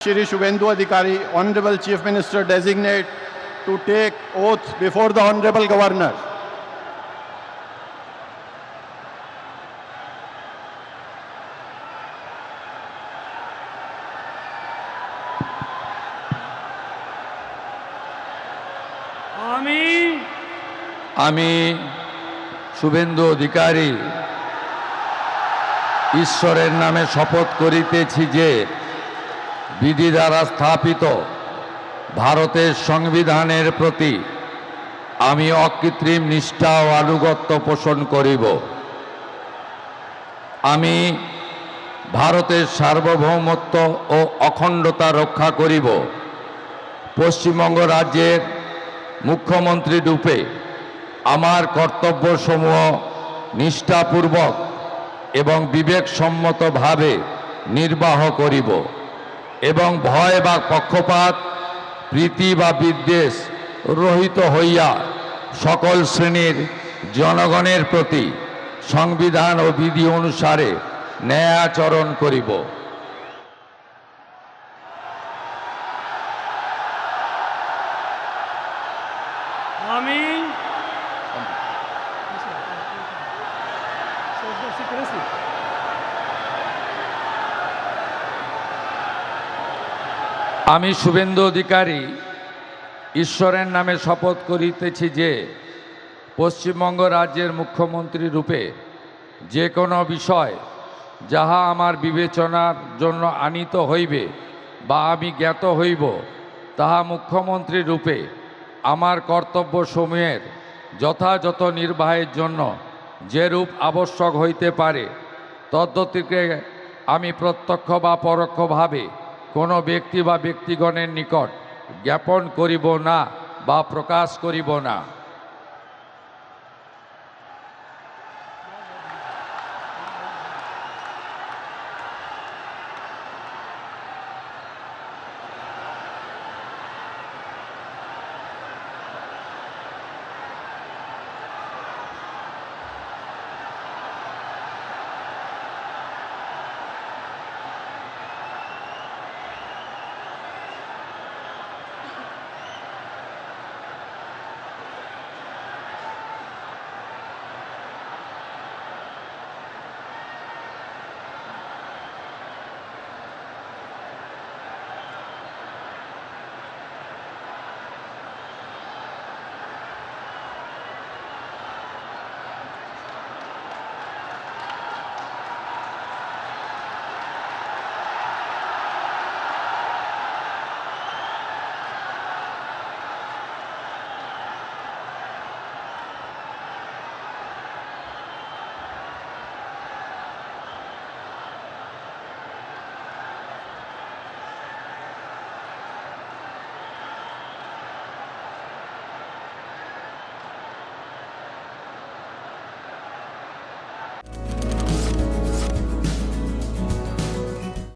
Shri Shubhendu Adhikari, Honorable Chief Minister Designate, to take oath before the Honorable Governor. আমি শুভেন্দু অধিকারী ঈশ্বরের নামে শপথ করিতেছি যে বিধি দ্বারা স্থাপিত ভারতের সংবিধানের প্রতি আমি অকৃত্রিম নিষ্ঠা ও আনুগত্য পোষণ করিব। আমি ভারতের সার্বভৌমত্ব ও অখণ্ডতা রক্ষা করিব। পশ্চিমবঙ্গ রাজ্যের মুখ্যমন্ত্রী রূপে আমার কর্তব্যসমূহ নিষ্ঠাপূর্বক এবং বিবেকসম্মতভাবে নির্বাহ করিব এবং ভয় বা পক্ষপাত প্রীতি বা বিদ্বেষ রহিত হইয়া সকল শ্রেণীর জনগণের প্রতি সংবিধান ও বিধি অনুসারে ন্যায় আচরণ করিব। আমি শুভেন্দু অধিকারী ঈশ্বরের নামে শপথ করিতেছি যে পশ্চিমবঙ্গ রাজ্যের মুখ্যমন্ত্রী রূপে যে কোনো বিষয় যাহা আমার বিবেচনার জন্য আনীত হইবে বা আমি জ্ঞাত হইব, তাহা মুখ্যমন্ত্রী রূপে আমার কর্তব্যসমূহের যথাযথ নির্বাহের জন্য যেরূপ আবশ্যক হইতে পারে তদ্গতিকে আমি প্রত্যক্ষ বা পরোক্ষভাবে কোনো ব্যক্তি বা ব্যক্তিগণের নিকট জ্ঞাপন করিব না বা প্রকাশ করিব না।